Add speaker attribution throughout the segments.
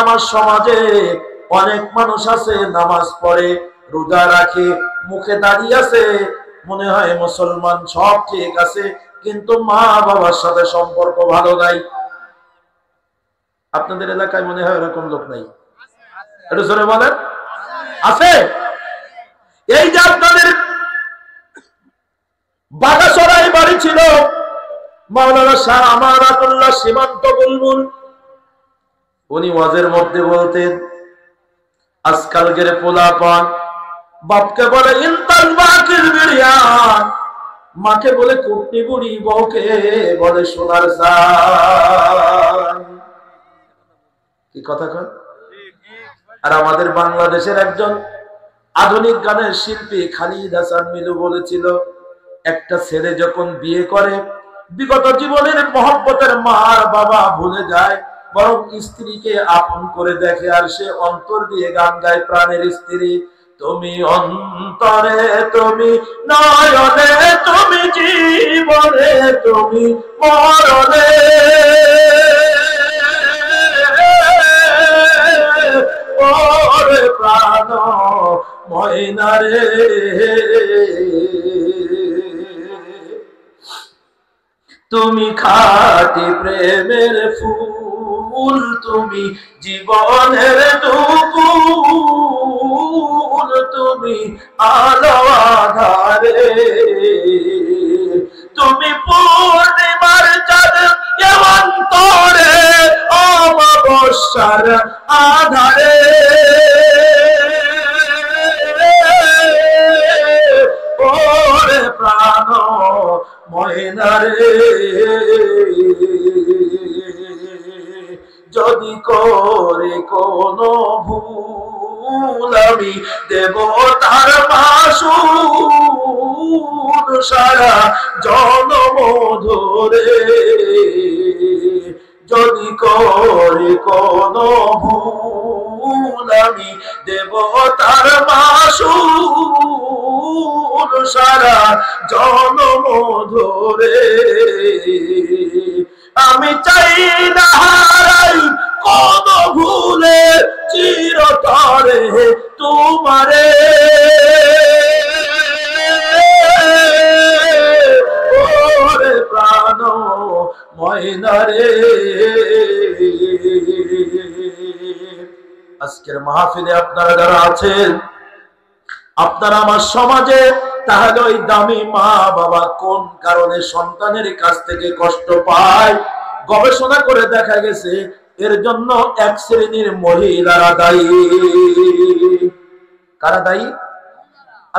Speaker 1: আমার সমাজে অনেক মানুষ আছে নামাজ পড়ে, রোজা রাখে, মুখে দাঁড়িয়ে আছে, মনে হয় মুসলমান, সব ঠিক আছে, কিন্তু মা বাবার সাথে সম্পর্ক ভালো নাই। আপনাদের এলাকায় মনে হয় এরকম লোক নাই? একটু জোরে বলেন, আছে? এই যে আপনাদের বাগাসরাই বাড়ি ছিল, মাওলানা শাহ আমানাতুল্লাহ সীমান্ত বুলবুল, উনি ওয়াজের মধ্যে বলতেন, আজকালকের পোলাপান বাপকে বলে ইনতাল বাকির বিরিয়ান, মাকে বলে কুটনি বুড়ি, বউকে বলে সোনার জান। কি কথা কয়? আর আমাদের বাংলাদেশের একজন আধুনিক গানের শিল্পী খালিদ হাসান মিলু বলেছিল, একটা ছেলে যখন বিয়ে করে বিগত জীবনের মহব্বতের মার বাবা ভুলে যায়, বরং স্ত্রীকে আপন করে দেখে, আর সে অন্তর দিয়ে গান গায়, প্রাণের স্ত্রী তুমি অন্তরে, তুমি নয়নে, তুমি জীবনে, তুমি মরণে, ওরে প্রাণ ময়না রে, তুমি খাঁটি প্রেমের ফুল, তুমি জীবনের দুকুল, তুমি আলো আধারে, তুমি পূর্ণিমার চাঁদ অন্তরে, অমাবস্যার আধারে, ওরে প্রাণ ময়না রে, যদি করে কোনো ভুল আমি দেব তার মাসুল, সারা জনম ধরে, যদি করে কোনো ভুল আমি দেব তার মাসুল, সারা জনম ধরে, আমি চাই না হারাই কোন ভুলে চিরতরে তোমারে, ওরে প্রাণ ময়না রে। আজকের মাহফিলে আপনারা যারা আছেন, আপনারা আমার সমাজে, তাহলে ওই দামি মা বাবা কোন কারণে সন্তানের কাছ থেকে কষ্ট পায়, গবেষণা করে দেখা গেছে এর জন্য এক শ্রেণীর মহিলারা দায়ী। কারা দায়ী?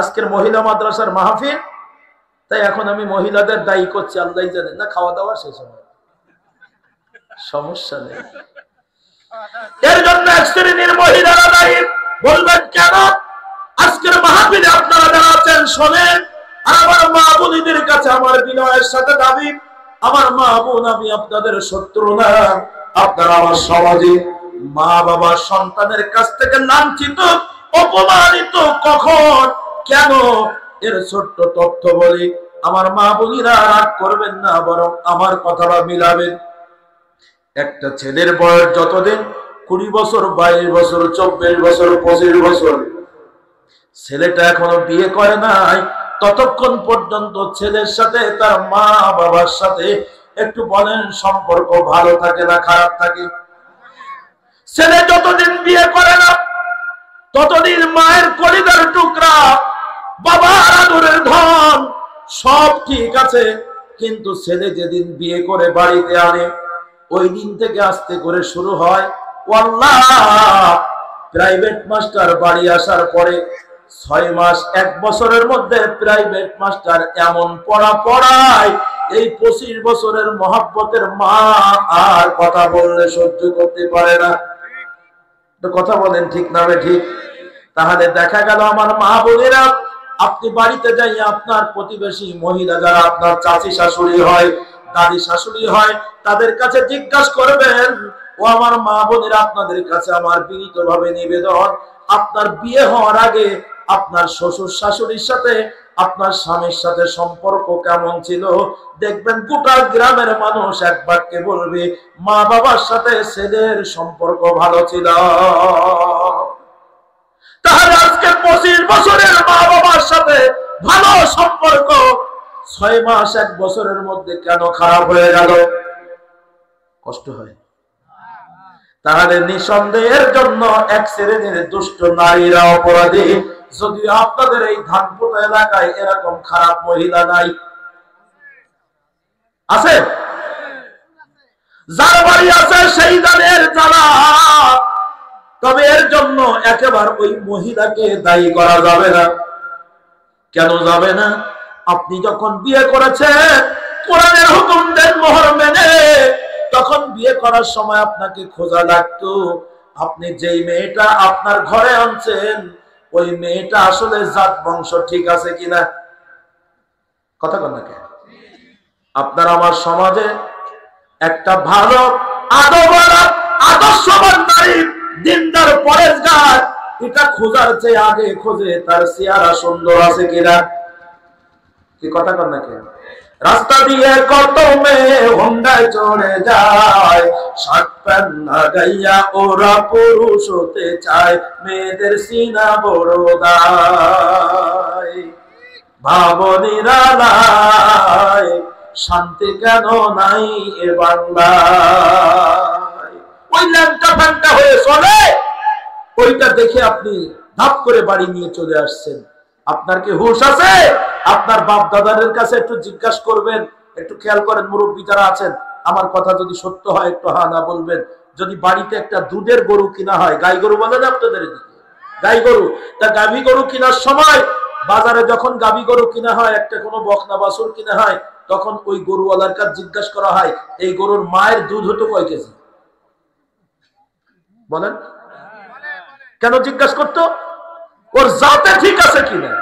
Speaker 1: আজকের মহিলা মাদ্রাসার মাহফিল, তাই এখন আমি মহিলাদের দায়ী করছি, আল্লাহ জানেন না, খাওয়া দাওয়া শেষ হবে, সমস্যা নেই। এর জন্য এক শ্রেণীর মহিলারা দায়ী। বলবেন কেন? আজকের মাহফিলে আপনারা যারা আছেন শোনেন, আর আমার মা বোনদের কাছে আমার বিনয়ের সাথে দাবি, আমার মা বোন, আমি আপনাদের শত্রু না। আপনারা আমার সমাজে মা বাবা সন্তানের কাছ থেকে লাঞ্ছিত, অপমানিত কখন, কেন, এর ছোট্ট তথ্য বলি। আমার মা বোনেরা রাগ করবেন না, বরং আমার কথাটা মিলাবেন। একটা ছেলের বয়স যতদিন 20 বছর, 22 বছর, 24 বছর, 25 বছর, ছেলেটা এখনো বিয়ে করে নাই, ততক্ষণ পর্যন্ত ছেলের সাথে তার মা বাবার সাথে একটু বলেন সম্পর্ক ভালো থাকে না খারাপ থাকে? ছেলে যতদিন বিয়ে করে না ততদিন মায়ের কলিজার টুকরা, বাবার আদরের ধন সব ঠিক আছে, কিন্তু ছেলে যেদিন বিয়ে করে বাড়িতে আনে, ওই দিন থেকে আস্তে করে শুরু হয়, আল্লাহ, প্রাইভেট মাস্টার বাড়ি আসার পরে 6 মাস 1 বছরের মধ্যে প্রাইভেট মাস্টার এমন পড়া পড়ায়, এই 25 বছরের মহব্বতের মা আর কথা বললে সহ্য করতে পারে না। তো কথা বলেন ঠিক না ঠিক? তাহলে দেখা গেল আমার মা বোনেরা, আপনি বাড়িতে যাই আপনার প্রতিবেশী মহিলা যারা আপনার চাচি শাশুড়ি হয়, দাদি শাশুড়ি হয়, তাদের কাছে জিজ্ঞাসা করবেন, ও আমার মা বোনেরা, আপনাদের কাছে আমার বিনীতভাবে নিবেদন, আপনার বিয়ে হওয়ার আগে আপনার শ্বশুর শাশুড়ির সাথে আপনার স্বামীর সাথে সম্পর্ক কেমন ছিল, দেখবেন গোটা গ্রামের মানুষ এক বাক্যে বলবে মা বাবার সাথে ছেলের সম্পর্ক ভালো ছিল। তাহলে আজকে 25 বছরের মা বাবার সাথে ভালো সম্পর্ক 6 মাস 1 বছরের মধ্যে কেন খারাপ হয়ে গেল? কষ্ট হয়। তাহলে নিঃসন্দেহের জন্য এক শ্রেণীর দুষ্ট নারীরা অপরাধী। যদি আপনাদের এই ধানপোতা এলাকায় এরকম খারাপ মহিলা নাই, আছে? যার বাড়ি আছে সেই দানের জ্বালা। তবে এর জন্য একেবারে ওই মহিলাকে দায়ী করা যাবে না। কেন যাবে না? আপনি যখন বিয়ে করেছেন কোরআনের হুকুম দেন মোহর মেনে, তখন বিয়ে করার সময় আপনাকে খোঁজা লাগতো আপনি যেই মেয়েটা আপনার ঘরে আনছেন ওই মেয়েটা আসলে জাত বংশ ঠিক আছে কিনা। কথা বল না কেন? আপনার আমার সমাজে একটা ভালো আদর্শবান নারী, দিনদার পরেশগার, এটা খোঁজার চেয়ে আগে খোঁজে তার চেহারা সুন্দর আছে কিনা। কি কথা কর না কেন? রাস্তা দিয়ে কত মেয়ে হোন্ডায় চড়ে যায়, শার্ট প্যান্ট লাগাইয়া ওরা পুরুষ হতে চায়, মেয়েদের সিনা বড় দায়। ভাবনিরালায় শান্তি কেন নাই এ বাংলায়। ওই ল্যাংটা ফ্যাংটা হয়ে চলে, ওইটা দেখে আপনি ধাপ করে বাড়ি নিয়ে চলে আসছেন। আপনার কি হুঁশ আছে? আপনার বাপ দাদাদের কাছে একটু জিজ্ঞাসা করবেন, একটু খেয়াল করেন, মুরব্বী যারা আছেন, আমার কথা যদি সত্য হয় একটু হা না বলবেন। যদি বাড়িতে একটা দুধের গরু কিনা হয়, গাই গরু বলে না আপনাদের দিকে, গাই গরু, তা গাভী গরু কেনার সময় বাজারে যখন গাভী গরু কিনা হয়, একটা কোনো বকনা বাছুর কিনা হয়, তখন ওই গরুওয়ালার কাছে জিজ্ঞাসা করা হয় এই গরুর মায়ের দুধ হতো কয় কেজি? বলেন কেন জিজ্ঞাসা করতো? ওর জাতে ঠিক আছে কিনা।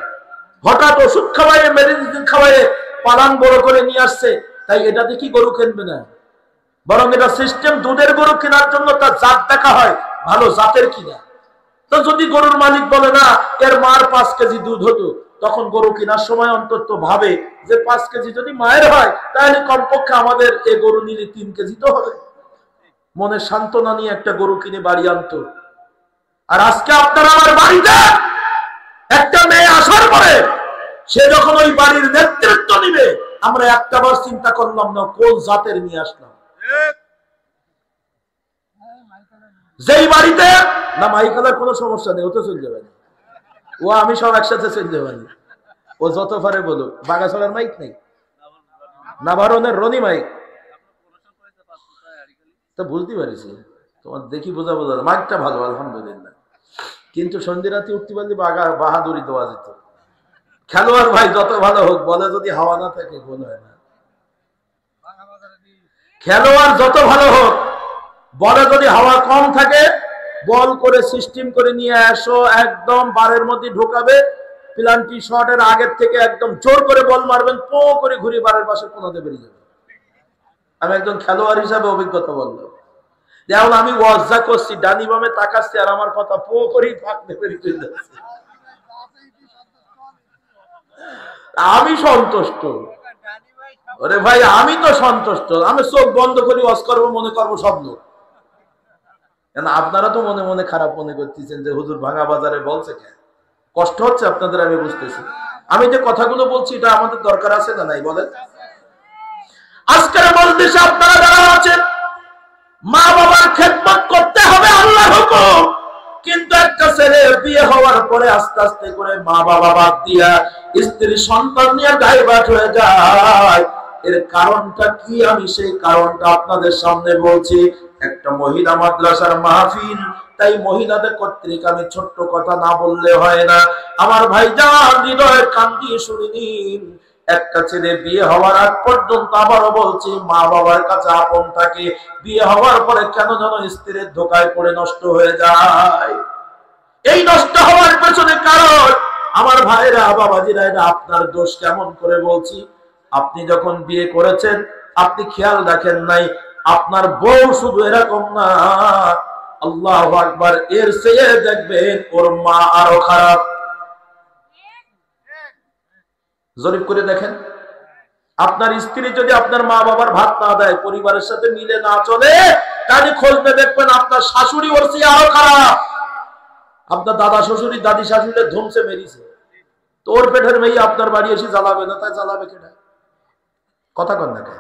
Speaker 1: হঠাৎ ওষুধ খাওয়াইয়ে মেডিসিন খাওয়াইয়ে পালান বড় করে নিয়ে আসছে, তাই এটা দেখি গরু কিনবে না, বরং এটা সিস্টেম দুধের গরু কেনার জন্য তার জাত দেখা হয় ভালো জাতের কিনা। তো যদি গরুর মালিক বলে না এর মার 5 কেজি দুধ হতো, তখন গরু কেনার সময় অন্তত ভাবে যে 5 কেজি যদি মায়ের হয় তাহলে কমপক্ষে আমাদের এই গরু নিলে 3 কেজি তো হবে। মনে সান্ত্বনা নিয়ে একটা গরু কিনে বাড়ি আনতো। আর আজকে আপনার আমার বাড়িতে একটা মেয়ে আসার পরে সে যখন ওই বাড়ির নেতৃত্ব নিবে, আমরা একটাবার চিন্তা করলাম না কোন জাতের নিয়ে আসলাম। যেই বাড়িতে না মাইকালার কোনো সমস্যা নেই, ও তো চলে যাবে, ও আমি সব একসাথে চলে যাবে, ও যত পারে বলুক। বাগাছড়ার মাইক নেই, নাভারনের রনি মাইক তো বুঝতে পারিস, তোমার দেখি বোঝা বোঝা মাইকটা ভালো আলহামদুলিল্লাহ, কিন্তু সন্ধি রাতে উঠতে পারলে বাহাদুরি দেওয়া যেত। খেলোয়াড় ভাই যত ভালো হোক, বলে যদি হাওয়া না থাকে গোল হয় না। খেলোয়াড় যত ভালো হোক, বলে যদি হাওয়া কম থাকে, বল করে সিস্টেম করে নিয়ে আসো, একদম বারের মধ্যে ঢোকাবে, প্লান্টি শটের আগের থেকে একদম জোর করে বল মারবেন, পো করে ঘুরে বারের পাশে কোনাতে বেরিয়ে যাবে। আমি একজন খেলোয়াড় হিসাবে অভিজ্ঞতা বললাম। যেমন আমি ওয়াজা করছি, ডানি বামে তাকাচ্ছি, আর আমার কথা পো করেই ফাঁকতে বেরিয়ে চলে যাচ্ছে। আমি সন্তুষ্ট, ওরে ভাই আমি তো সন্তুষ্ট, আমি চোখ বন্ধ করি ওয়াজ করবো, মনে করবো সব লোক। আপনারা তো মনে মনে খারাপ মনে করতেছেন যে হুজুর ভাঙা বাজারে বলছে, কেন কষ্ট হচ্ছে আপনাদের, আমি বুঝতেছি। আমি যে কথাগুলো বলছি এটা আমাদের দরকার আছে না নাই বলেন? আজকের মজলিসে আপনারা যারা আছেন, মা বাবার খেদমত করতে হবে আল্লাহর হুকুম, কিন্তু একটা ছেলে বিয়ে হওয়ার পরে আস্তে আস্তে করে মা বাবা বাদ দিয়া স্ত্রী সন্তান নিয়ে গায়েবাট হয়ে যায়। এর কারণটা কি আমি সেই কারণটা আপনাদের সামনে বলছি। একটা মহিলা মাদ্রাসার মাহফিল, তাই মহিলাদের কর্তৃক আমি ছোট্ট কথা না বললে হয় না। আমার ভাইজান হৃদয়ের কান দিয়ে শুনে নিন, একটা ছেলে বিয়ে হওয়ার আগ পর্যন্ত, আবারও বলছি, মা বাবার কাছে আপন থাকে, বিয়ে হওয়ার পরে কেন যেন স্ত্রীর ধোকায় পড়ে নষ্ট হয়ে যায়। এই নষ্ট হওয়ার পেছনে কারণ আমার ভাইরা বাবাজিরা, এটা আপনার দোষ কেমন করে বলছি। আপনি যখন বিয়ে করেছেন আপনি খেয়াল রাখেন নাই, আপনার বউ শুধু এরকম না, আল্লাহু আকবার, এর চেয়ে দেখবেন ওর মা আরো খারাপ। জরিপ করে দেখেন, আপনার স্ত্রী যদি আপনার মা বাবার ভাত না দেয়, পরিবারের সাথে মিলে না চলে, তাহলে খোঁজবে দেখবেন আপনার শাশুড়ি ওর চেয়ে আরো খারাপ। আপনার দাদা শ্বশুরি দাদি শাশুড়ি ধুমসে মেরিছে, তোর পেটের মেয়ে আপনার বাড়ি এসে জ্বালাবে না, তাই জ্বালাবে কেনা? কথা কন না কেন?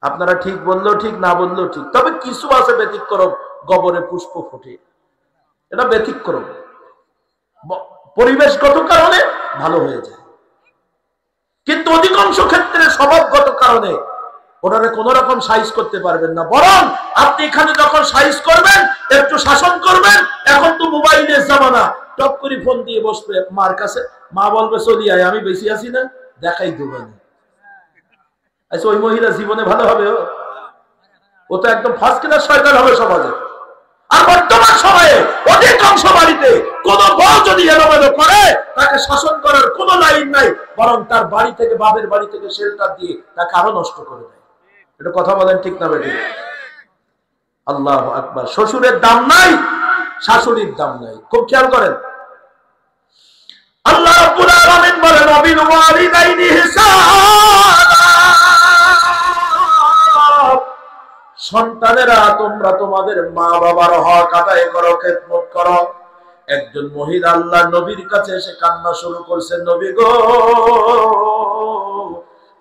Speaker 1: আপনারা ঠিক বললেও ঠিক, না বললেও ঠিক। তবে কিছু আছে ব্যতিক্রম, গোবরে পুষ্প ফোটে, এটা ব্যতিক্রম, পরিবেশগত কারণে ভালো হয়ে যায়। কিন্তু অধিকাংশ ক্ষেত্রে স্বভাবগত কারণে ওনারা কোন রকম সাইজ করতে পারবেন না। বরং আপনি এখানে যখন সাইজ করবেন, একটু শাসন করবেন, এখন তো মোবাইলের জামানা, টপ করে ফোন দিয়ে বসবে মার কাছে, মা বলবে চলি আয়, আমি বেশি আছি না, দেখাই দেবো না। আচ্ছা, ওই মহিলা জীবনে ভালো হবে? ও তো একদম ফার্স্ট ক্লাস শয়তান হবে সমাজে। আর বর্তমান সময়ে অধিকাংশ বাড়িতে কোন বউ যদি এলোমেলো করে, তাকে শাসন করার কোন লাইন নাই, বরং তার বাড়ি থেকে, বাপের বাড়ি থেকে শেল্টার দিয়ে তাকে আরো নষ্ট করে দেয়। এটা কথা বলেন ঠিক না বেঠিক? আল্লাহু আকবার। শ্বশুরের দাম নাই, শাশুড়ির দাম নাই। খুব খেয়াল করেন, আল্লাহ রাব্বুল আলামিন বলেন, ওয়াবিল ওয়ালিদাইনি ইহসানা, সন্তানেরা তোমরা তোমাদের মা বাবার হক আদায় করো, খেদমত করো। একজন মহিলা আল্লাহ নবীর কাছে এসে কান্না শুরু করছে, নবী গো,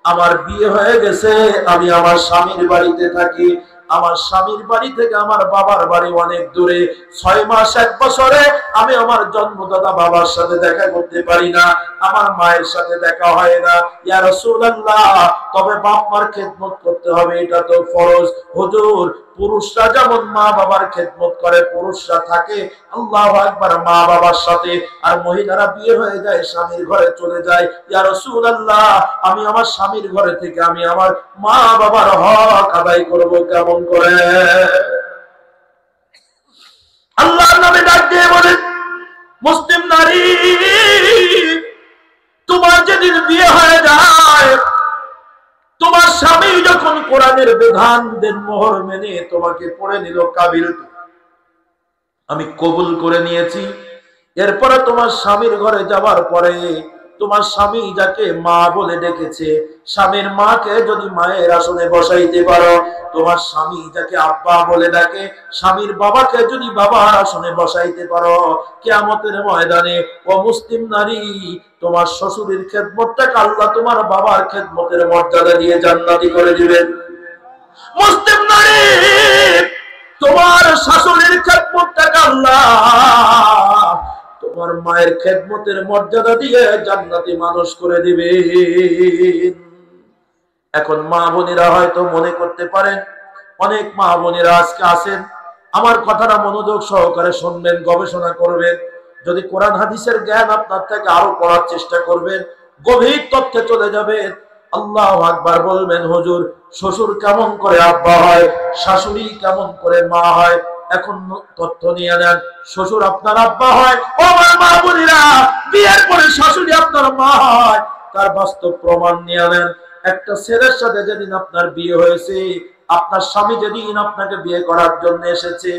Speaker 1: আমার বিয়ে হয়ে গেছে, আমি আমার স্বামীর বাড়িতে থাকি, আমার স্বামীর বাড়ি থেকে আমার বাবার বাড়ি অনেক দূরে, 6 মাস 1 বছরে আমি আমার জন্মদাতা বাবার সাথে দেখা করতে পারি না, আমার মায়ের সাথে দেখা হয় না। ইয়া রাসূলুল্লাহ, তবে বাপ মার খেদমত করতে হবে, এটা তো ফরজ। হুজুর, পুরুষরা যেমন মা বাবার খেদমত করে, পুরুষরা থাকে আল্লাহু আকবার মা বাবার সাথে, আর মহিলারা বিয়ে হয়ে যায়, স্বামীর ঘরে চলে যায়। ইয়া রাসূলুল্লাহ, আমি আমার স্বামীর ঘরে থেকে আমি আমার মা বাবার হক আদায় করব কেমন করে? আল্লাহর নামে ডাক দিয়ে বলেন, মুসলিম নারী, তোমার যেদিন বিয়ে হয়ে যায়, তোমার স্বামী যখন কোরআনের বিধান দেন মোহর মেনে তোমাকে পড়ে নিল, কাবিল, আমি কবুল করে নিয়েছি, এরপরে তোমার স্বামীর ঘরে যাওয়ার পরে তোমার স্বামী যাকে মা বলে ডেকেছে, স্বামীর মাকে যদি মায়ের আসনে বসাইতে পারো, তোমার স্বামী যাকে আব্বা বলে ডাকে, স্বামীর বাবাকে যদি বাবার আসনে বসাইতে পারো, কিয়ামতের ময়দানে ও মুসলিম নারী, তোমার শ্বশুরের খেদমতটাকে আল্লাহ তোমার বাবার খেদমতের মর্যাদা দিয়ে জান্নাতি করে দিবেন। মুসলিম নারী, তোমার শাশুড়ির খেদমতটাকে আল্লাহ তোমার মায়ের খেদমতের মর্যাদা দিয়ে জান্নাতি মানুষ করে দিবে। এখন মা বোনেরা হয়তো মনে করতে পারেন, অনেক মা বোনেরা আজকে আছেন, আমার কথাটা মনোযোগ সহকারে শুনবেন, গবেষণা করবেন, যদি কোরআন হাদিসের জ্ঞান আপনার থেকে আরো করার চেষ্টা করবেন, গভীর তথ্যে চলে যাবেন। আল্লাহু আকবার বলবেন, হুজুর, শ্বশুর কেমন করে আব্বা হয়, শাশুড়ি কেমন করে মা হয়? এখন তথ্য নিয়ে নেন, শ্বশুর আপনার আব্বা হয়, ও আমার মা বোনেরা, বিয়ের পরে শাশুড়ি আপনার মা হয়, তার বাস্তব প্রমাণ নিয়ে নেন। একটা ছেলের সাথে যেদিন আপনার বিয়ে হয়েছে, আপনার স্বামী যেদিন আপনাকে বিয়ে করার জন্য এসেছে,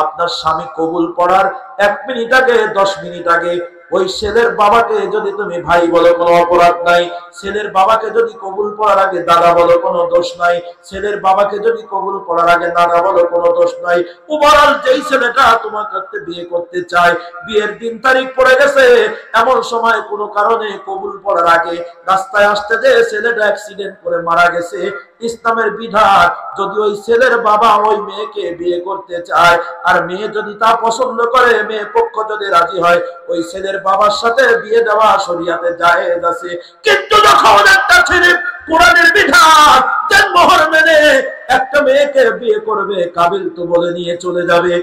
Speaker 1: আপনার স্বামী কবুল পড়ার 1 মিনিট আগে, 10 মিনিট আগে ওই ছেলের বাবাকে যদি তুমি ভাই বলো, কোনো অপরাধ নাই। ছেলের বাবাকে যদি কবুল পড়ার আগে দাদা বলো, কোনো দোষ নাই। ছেলের বাবাকে যদি কবুল পড়ার আগে নানা বলো, কোনো দোষ নাই। ওভারঅল যেই ছেলেটা তোমার কাছে বিয়ে করতে চায়, বিয়ের দিন তারিখ পড়ে গেছে, এমন সময় কোনো কারণে কবুল পড়ার আগে রাস্তায় আসতে যে ছেলেটা অ্যাক্সিডেন্ট করে মারা গেছে, ইসলামের বিধান, যদি ওই ছেলের বাবা ওই মেয়েকে বিয়ে করতে চায়, আর মেয়ে যদি তা পছন্দ করে, মেয়ে পক্ষ যদি রাজি হয়, ওই ছেলের বাবার সাথে বিয়ে দেওয়া শরীয়তে জায়েজ আছে। কিন্তু যখন একটা ছেলে কোরআনের বিধান দেন মোহর মেনে একটা মেয়েকে বিয়ে করবে, কাবিল তো বলে নিয়ে চলে যাবে,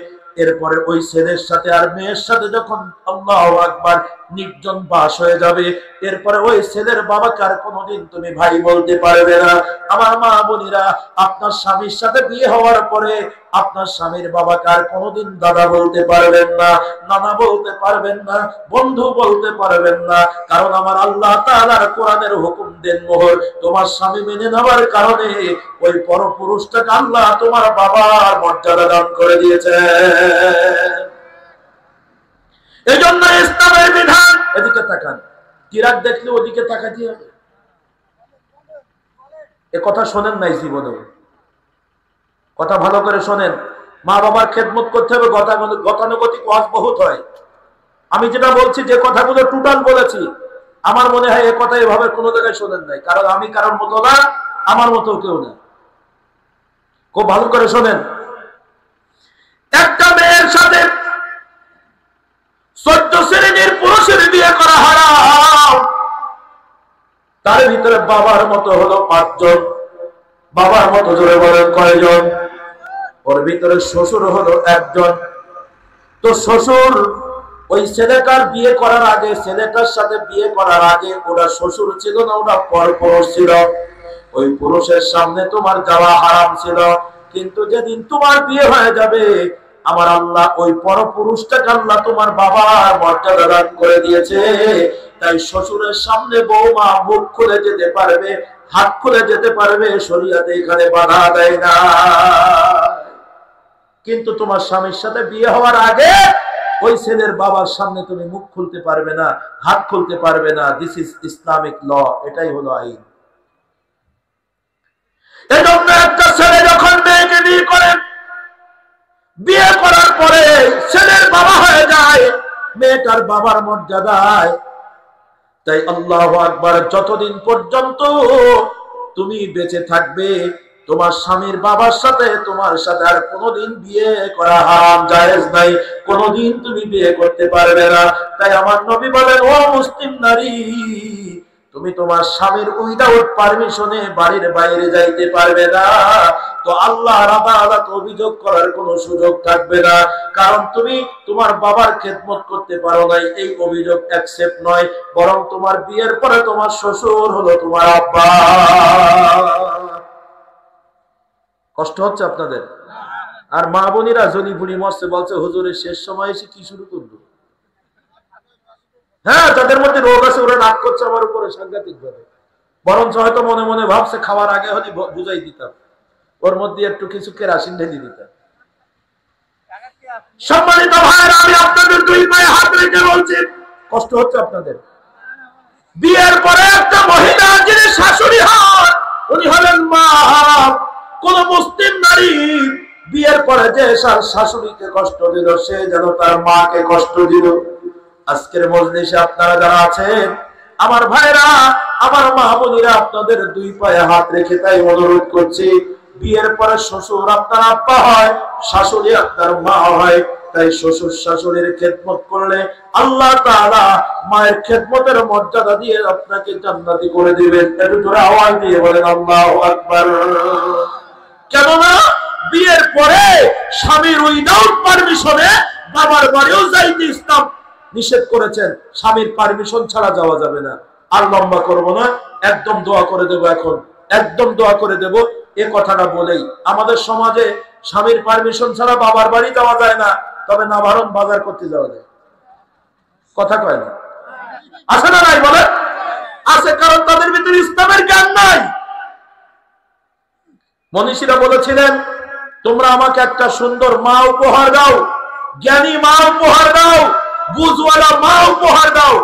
Speaker 1: এরপরে ওই ছেলের সাথে আর মেয়ের সাথে যখন আল্লাহু আকবার নির্জন বাস হয়ে যাবে, এরপরে ওই ছেলের বাবাকে আর কোনোদিন তুমি ভাই বলতে পারবে না। আমার মা বোনেরা, আপনার স্বামীর সাথে বিয়ে হওয়ার পরে আপনার স্বামীর বাবাকে আর কোনোদিন দাদা বলতে পারবেন না, নানা বলতে পারবেন না, বন্ধু বলতে পারবেন না, কারণ আমার আল্লাহ তাআলার কোরআনের হুকুম দেন মোহর তোমার স্বামী মেনে নেওয়ার কারণে ওই পরপুরুষটাকে আল্লাহ তোমার বাবার মর্যাদা দান করে দিয়েছে। এই জন্য ইসলামের বিধান, এদিকে তাকান, কিরাত দেখলে ওদিকে তাকাতে হবে? এ কথা শোনেন নাই জীবনে? কথা ভালো করে শোনেন। মা বাবার খেদমত করতে হবে, গতানুগতিক ওয়াজ বহুত হয়। আমি যেটা বলছি, যে কথাগুলো টোটাল বলেছি, আমার মনে হয় এ কথা এভাবে কোনো জায়গায় শোনেন নাই। কারণ আমি কারোর মতো না, আমার মতো কেউ না। খুব ভালো করে শোনেন। একটা মেয়ের সাথে 14 শ্রেণীর পুরুষের বিয়ে করা হারাম। তার ভিতরে বাবার মতো হলো 5 জন। বাবার মতো জোরে বলেন কয়জন? ওর ভিতরে শ্বশুর হলো 1 জন। তো শ্বশুর ওই ছেলেটার বিয়ে করার আগে, ছেলেটার সাথে বিয়ে করার আগে ওরা শ্বশুর ছিল না, ওরা পরপুরুষ ছিল। ওই পুরুষের সামনে তোমার যাওয়া হারাম ছিল। কিন্তু যেদিন তোমার বিয়ে হয়ে যাবে, আমার আল্লাহ ওই পরপুরুষটাকে আল্লাহ তোমার বাবার মর্যাদা দান করে দিয়েছে। তাই শ্বশুরের সামনে বৌমা মুখ খুলে যেতে পারবে, হাত খুলে যেতে পারবে, শরীয়তে এখানে বাধা দেয় না। কিন্তু তোমার স্বামীর সাথে বিয়ে হওয়ার আগে ওই ছেলের বাবার সামনে তুমি মুখ খুলতে পারবে না, হাত খুলতে পারবে না। দিস ইজ ইসলামিক ল, এটাই হলো আইন। এজন্য একটা ছেলে যখন মেয়েকে বিয়ে করে, বিয়ে করার পরে ছেলের বাবা হয়ে যায়, মেয়েটার বাবার মর্যাদায়। তাই আল্লাহু আকবার, যতদিন পর্যন্ত তুমি বেঁচে থাকবে, তোমার স্বামীর বাবার সাথে তোমার সাথে আর কোনোদিন বিয়ে করা হারাম, জায়েজ নাই। কোনোদিন তুমি বিয়ে করতে পারবে না। তাই আমার নবী বলেন, ও মুসলিম নারী, তুমি তোমার স্বামীর উইদাউট পারমিশনে বাড়ির বাইরে যাইতে পারবে না। তো আল্লাহর আদালতে অভিযোগ করার কোনো সুযোগ থাকবে না। কারণ তুমি তোমার বাবার খেদমত করতে পারো নাই, এই অভিযোগ অ্যাকসেপ্ট নয়। বরং তোমার বিয়ের পরে তোমার শ্বশুর হলো তোমার আব্বা। কষ্ট হচ্ছে আপনাদের? আর মা বোনেরা জনি বুড়ি মরছে বলছে, হুজুরের শেষ সময় এসে কি শুরু করলো? হ্যাঁ, তাদের মধ্যে রোগ আছে, ওরা রাগ করছে আমার উপরে সাংঘাতিক ভাবে। বরঞ্চ হয়তো মনে মনে ভাবছে খাওয়ার আগে হলে বুঝাই দিতাম, ওর মধ্যে একটু কিছু কেরাসিন ঢেলে দিতাম। সম্মানিত ভাইরা, আমি আপনাদের 2 পায়ে হাত রেখে বলছি, কষ্ট হচ্ছে আপনাদের? বিয়ের পরে একটা মহিলা যিনি শাশুড়ি হন, উনি হলেন মা। কোন মুসলিম নারী বিয়ের পরে যে শাশুড়িকে কষ্ট দিল, সে যেন তার মাকে কষ্ট দিল। আজকের মজলিসে আপনারা যারা আছেন, আমার ভাইরা, আমার মা বোনেরা, আপনাদের 2 পায়ে হাত রেখে তাই অনুরোধ করছি, বিয়ের পরে শ্বশুর আপনার আব্বা হয়, শাশুড়ি আপনার মা হয়। তাই শ্বশুর শাশুড়ির খেদমত করলে আল্লাহ তাআলা মায়ের খেদমতের মর্যাদা দিয়ে আপনাকে জান্নাতি করে দিবেন। একটু জোরে আওয়াজ দিয়ে বলেন আল্লাহু আকবার। কেননা বিয়ের পরে স্বামীর উইদাউট পারমিশনে বাবার বাড়িও যাইতে ইসলাম নিষেধ করেছেন। স্বামীর পারমিশন ছাড়া যাওয়া যাবে না। আর লম্বা করব না, একদম দোয়া করে দেব। এখন একদম দোয়া করে দেব। এ কথাটা বলেই, আমাদের সমাজে স্বামীর পারমিশন ছাড়া বাবার বাড়ি যাওয়া যায় না, তবে নাভারণ বাজার করতে যাওয়া যায়। কথা কয় না? আছে না নাই বলে? আছে, কারণ তাদের ভিতরে ইসলামের জ্ঞান নাই। মনীষীরা বলেছিলেন, তোমরা আমাকে একটা সুন্দর মা উপহার দাও, জ্ঞানী মা উপহার দাও, বুঝওয়ালা মা উপহার দাও,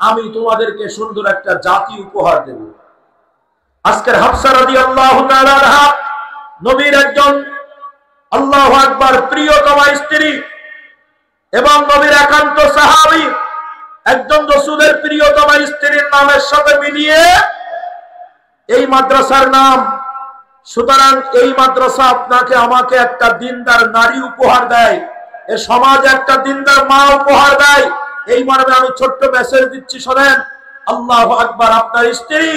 Speaker 1: আমি তোমাদেরকে সুন্দর একটা জাতি উপহার দেব। আজকের হাফসা রাদিয়াল্লাহু তাআলা আনহা, নবীর একজন আল্লাহু আকবার প্রিয়তমা স্ত্রী এবং নবীর একান্ত সাহাবী, একজন রাসূলের প্রিয়তমা স্ত্রীর নামের সাথে মিলিয়ে এই মাদ্রাসার নাম। সুতরাং এই মাদ্রাসা আপনাকে আমাকে একটা দিনদার নারী উপহার দেয়, এ সমাজ একটা দিনদার মা উপহার দেয়। এই মর্মে আমি ছোট্ট মেসেজ দিচ্ছি, শোনেন। আল্লাহু আকবার। আপনার স্ত্রী,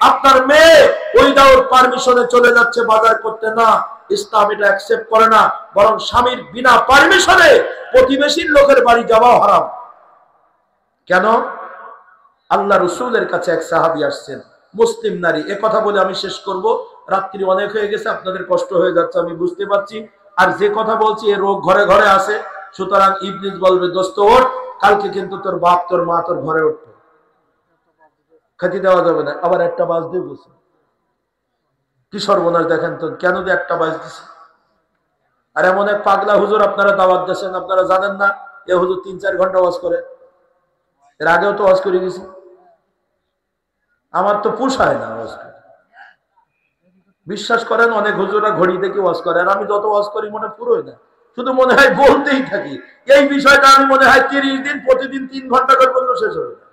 Speaker 1: আপনার মেয়ে উইদাউট পারমিশনে চলে যাচ্ছে বাজার করতে, না, ইসলাম এটা অ্যাকসেপ্ট করে না। বরং স্বামীর বিনা পারমিশনে প্রতিবেশীর লোকের বাড়ি যাওয়া হারাম। কেন? আল্লাহ রাসূলের কাছে এক সাহাবী আসছেন, মুসলিম নারী। এ কথা বলে আমি শেষ করব, রাত্রি অনেক হয়ে গেছে, আপনাদের কষ্ট হয়ে যাচ্ছে আমি বুঝতে পারছি। আর যে কথা বলছি, এ রোগ ঘরে ঘরে আছে। সুতরাং ইবলিস বলবে, দোস্ত ওঠ, কালকে কিন্তু তোর বাপ তোর মা তোর ঘরে উঠবে, খেতে দেওয়া যাবে না। আবার 1টা বাজতে বসে, কি সর্বনাশ দেখেন তো, কেন যে 1টা বাজ দিছে। আর এমন এক পাগলা হুজুর আপনারা দাওয়াত দিয়েছেন, আপনারা জানেন না, এ হুজুর 3-4 ঘন্টা ওয়াজ করে। এর আগেও তো ওয়াজ করে গেছি। আমার তো পোষায় না ওয়াজ করে। বিশ্বাস করেন অনেক হুজুরা ঘড়ি দেখে ওয়াজ করে, আর আমি যত ওয়াজ করি মনে পুরোই না, শুধু মনে হয় বলতেই থাকি। এই বিষয়টা আমি মনে হয় 30 দিন প্রতিদিন 3 ঘন্টা করে বললে শেষ হবে না।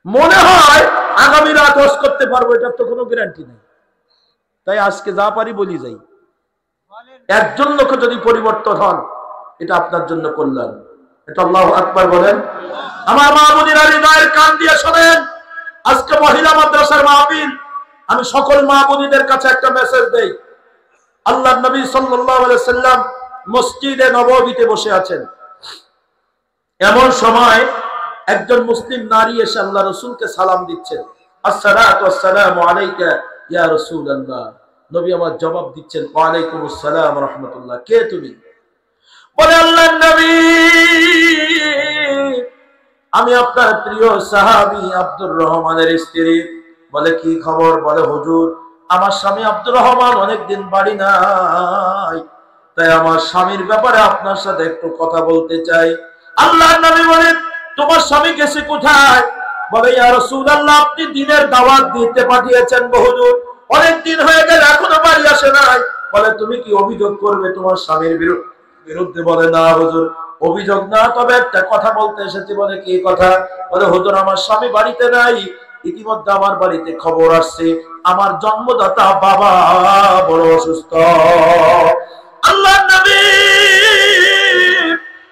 Speaker 1: মনে হয় আগামী রাত ওয়াজ করতে পারবো, এটার তো কোনো গ্যারান্টি নেই। তাই আজকে যা পারি বলি যাই। একজন লোক যদি পরিবর্তন হন, এটা আপনার জন্য কল্যাণ। এটা আল্লাহু আকবার বলেন। আমার মা বোনেরা হৃদয়ের কান দিয়ে শোনেন, আজকে মহিলা মাদ্রাসার মাহফিল। আমি সকল মা বোনেদের কাছে একটা মেসেজ দেই। আল্লাহর নবী সাল্লাল্লাহু আলাইহি সাল্লাম মসজিদে নববীতে বসে আছেন। এমন সময় একজন মুসলিম নারী এসে আল্লাহ রাসূলকে সালাম দিচ্ছেন, আসসালাতু ওয়াসসালামু আলাইকা ইয়া রাসূলুল্লাহ। নবী আমার জবাব দিচ্ছেন, ওয়া আলাইকুমুস সালাম ওয়া রাহমাতুল্লাহ। কে তুমি? বলে, আল্লাহর নবী, আমি আপনার প্রিয় সাহাবী আব্দুর রহমানের স্ত্রী। বলে, কি খবর? বলে, হুজুর, আমার স্বামী আব্দুর রহমান অনেকদিন বাড়ি নাই, তাই আমার স্বামীর ব্যাপারে আপনার সাথে একটু কথা বলতে চাই। আল্লাহর নবী বলেন, তোমার স্বামী গেছে কোথায়? বলে, ইয়া রাসূলুল্লাহ, আপনি দিনের দাওয়াত দিতে পাঠিয়েছেন বহুদূর, অনেক দিন হয়ে গেল এখনো বাড়ি আসে নাই। বলে, তুমি কি অভিযোগ করবে তোমার স্বামীর বিরুদ্ধে? বলে, না হুজুর, অভিযোগ না, তবে একটা কথা বলতে এসেছি। বলে, কি কথা? বলে, হুজুর, আমার স্বামী বাড়িতে নাই, ইতিমধ্যে আমার বাড়িতে খবর আসছে আমার জন্মদাতা বাবা বড় অসুস্থ। আল্লাহর নবী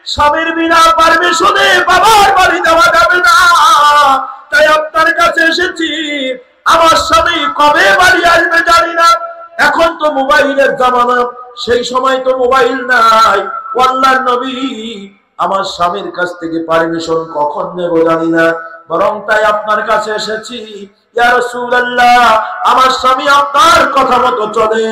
Speaker 1: স্বামীর বিনা পারমিশনে বাবার বাড়ি যাওয়া যাবে না, তাই আপনার কাছে এসেছি। আমার স্বামী কবে বাড়ি আসবে জানি না, এখন তো মোবাইলের জামানা, সেই সময় তো মোবাইল নাই। আল্লাহর নবী, আমার স্বামীর কাছ থেকে পারমিশন কখন নেব জানি না, বরং তাই আপনার কাছে এসেছি। ইয়া রাসূলুল্লাহ, আমার স্বামী আপনার কথা মতো চলে,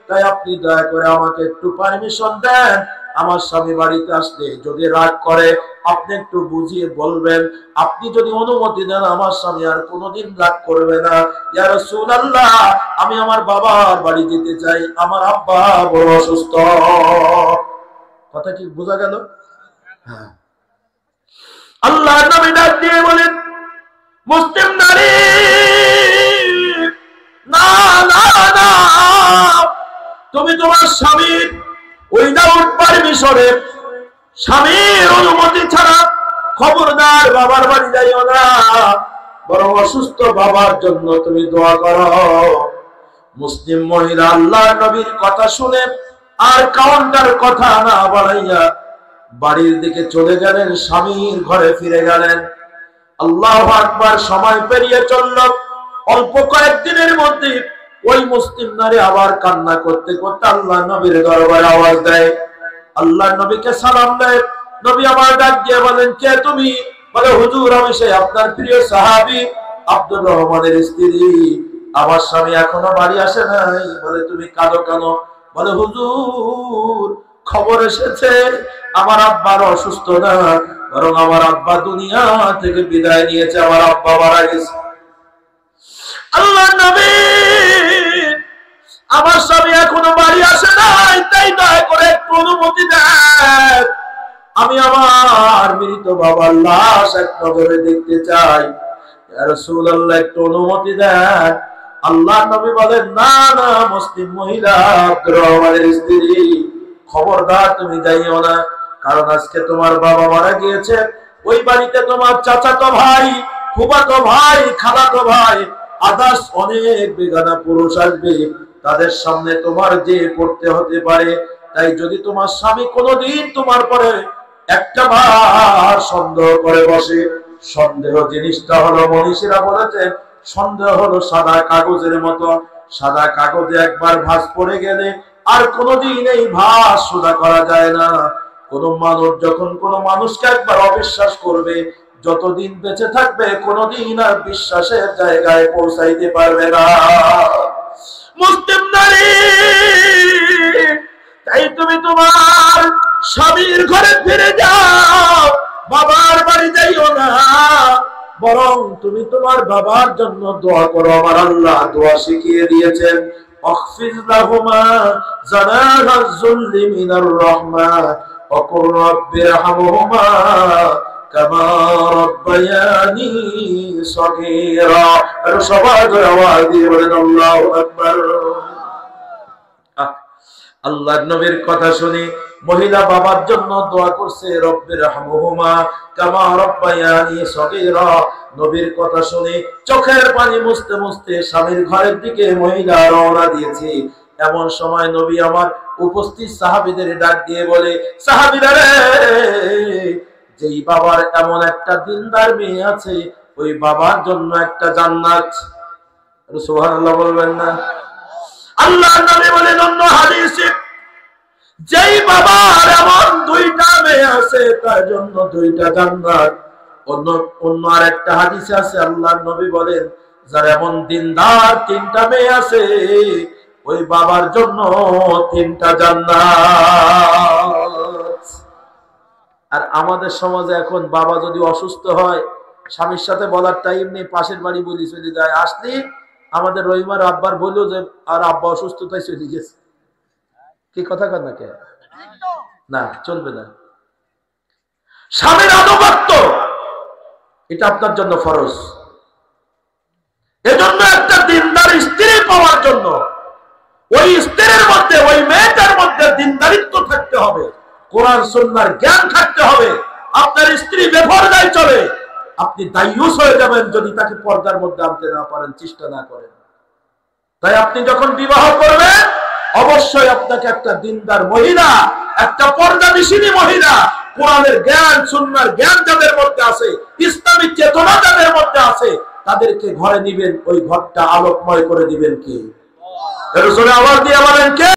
Speaker 1: তাই আপনি দয়া করে আমাকে একটু পারমিশন দেন। আমার স্বামী বাড়িতে আসলে যদি রাগ করে আপনি একটু বুঝিয়ে বলবেন। আপনি যদি অনুমতি দেন আমার স্বামী আর কোনোদিন রাগ করবে না। ইয়া রাসূলুল্লাহ, আমি আমার বাবার বাড়ি যেতে চাই, আমার আব্বা বড় অসুস্থ। কথা কি বোঝা গেল? হ্যাঁ। আল্লাহর নবী ডাক দিয়ে বলেন, মুসলিম নারী, না না না, তুমি তোমার স্বামীর উইদাউট পারমিশনে, স্বামীর অনুমতি ছাড়া খবরদার বাবার বাড়ি যাইও না, বরং অসুস্থ বাবার জন্য তুমি দোয়া করো। মুসলিম মহিলা আল্লাহর নবীর কথা শুনে আর কাউন্টার কথা না বাড়াইয়া বাড়ির দিকে চলে গেলেন, স্বামীর ঘরে ফিরে গেলেন। আল্লাহু আকবার। সময় পেরিয়ে চলল। অল্প কয়েকদিনের মধ্যে ওই মুসলিম নারী আবার কান্না করতে করতে আল্লাহ নবীর দরবারে আওয়াজ দেয়, আল্লাহ নবীকে সালাম দেয়। নবী আমার ডাক দিয়ে বলেন, কে তুমি? বলে, হুজুর, আমি সেই আপনার প্রিয় সাহাবী আব্দুর রহমানের স্ত্রী, আমার স্বামী এখনো বাড়ি আসে নাই। বলে, তুমি কাঁদো কেন? বলে, হুজুর, খবর এসেছে আমার আব্বার অসুস্থ না, বরং আমার আব্বা দুনিয়া থেকে বিদায় নিয়েছে, আমার আব্বা মারা গেছে। আল্লাহ নবী, আমার স্বামী এখনো বাড়ি আসে নাই, তাই দয়া করে একটু অনুমতি দেন, আমি আমার মৃত বাবার লাশ এক নজরে দেখতে চাই। ইয়া রাসূলুল্লাহ, একটু অনুমতি দেন। আল্লাহ নবী বলেন, না না মুসলিম মহিলা আব্দুর রহমানের স্ত্রী, খবরদার তুমি যাইও না, কারণ আজকে তোমার বাবা মারা গিয়েছে। ওই বাড়িতে তোমার চাচাতো ভাই, ফুফাতো ভাই, খালাতো ভাই, আদার্স অনেক বেগানা পুরুষ আসবে, তাদের সামনে তোমার যে পড়তে হতে পারে। তাই যদি তোমার স্বামী কোনোদিন তোমার পরে একটা বার সন্দেহ করে বসে, সন্দেহ জিনিসটা হলো, মনীষীরা বলেছেন, সন্দেহ হলো সাদা কাগজের মতো। সাদা কাগজে একবার ভাঁজ পড়ে গেলে আর কোনোদিন এই ভাঁজ সোজা করা যায় না। কোন মানুষ যখন কোন মানুষকে একবার অবিশ্বাস করবে, যতদিন বেঁচে থাকবে কোনোদিন আর বিশ্বাসের জায়গায় পৌঁছাইতে পারবে না। মুসলিম নারী, তাই তুমি তোমার স্বামীর ঘরে ফিরে যাও, বাবার বাড়ি যাইও না, বরং তুমি তোমার বাবার জন্য দোয়া করো। আমার আল্লাহ দোয়া শিখিয়ে দিয়েছেন, আখফিজ লাহুমা জানাহাজ যুল্লি মিনার রাহমা ওয়া কুর রাব্বিরহামহুমা কামা রাব্বায়ানি সগীরা। আর সবাই আওয়াজ দিয়ে বলেন আল্লাহু আকবার। আল্লাহর নবীর কথা শুনে মহিলা বাবার জন্য দোয়া করছে, রব্বির হামহুমা কামা রাব্বায়ানি সগীরা। নবীর কথা শুনে চোখের পানি মুছতে মুছতে স্বামীর ঘরের দিকে মহিলা রওনা দিয়েছে। এমন সময় নবী আমার উপস্থিত সাহাবীদের ডাক দিয়ে বলে, সাহাবীরা রে, যেই বাবার এমন একটা দিনদার মেয়ে আছে, ওই বাবার জন্য একটা জান্নাত। সুবহানাল্লাহ বলবেন না? আল্লাহর নবী বলেন অন্য হাদিসে, যেই বাবার এমন দুইটা মেয়ে আছে তার জন্য দুইটা জান্নাত। অন্য আরেকটা হাদিসে আছে আল্লাহর নবী বলেন, যার এমন দিনদার তিনটা মেয়ে আছে, ওই বাবার জন্য তিনটা জান্নাত। আর আমাদের সমাজে এখন বাবা যদি অসুস্থ হয়, স্বামীর সাথে বলার টাইম নেই, পাশের বাড়ি বলি চলে যায়। আসলি আমাদের রহিমার আব্বার বললো যে আর আব্বা অসুস্থ তাই চলে গেছে। কি কথা কন না? কে না, চলবে না। স্বামীর আনুগত্য এটা আপনার জন্য ফরজ। এজন্য একটা দিনদার স্ত্রী পাওয়ার জন্য ওই স্ত্রীর মধ্যে, ওই মেয়েটার মধ্যে দিনদারিত্ব থাকতে হবে, কোরআন সুন্নাহর জ্ঞান থাকতে হবে। আপনার স্ত্রী বেপরদায় চলে, আপনি দায়ুস হয়ে যাবেন যদি তাকে পর্দার মধ্যে আনতে না পারেন, চেষ্টা না করেন। তাই আপনি যখন বিবাহ করবেন, অবশ্যই আপনাকে একটা দিনদার মহিলা, একটা পর্দানিশিনী মহিলা, কোরআনের জ্ঞান সুন্নাহর জ্ঞান যাদের মধ্যে আছে, ইসলামী চেতনা যাদের মধ্যে আছে, তাদেরকে ঘরে নিবেন। ওই ঘরটা আলোকময় করে দিবেন কে? আওয়াজ দিয়ে বলেন কে?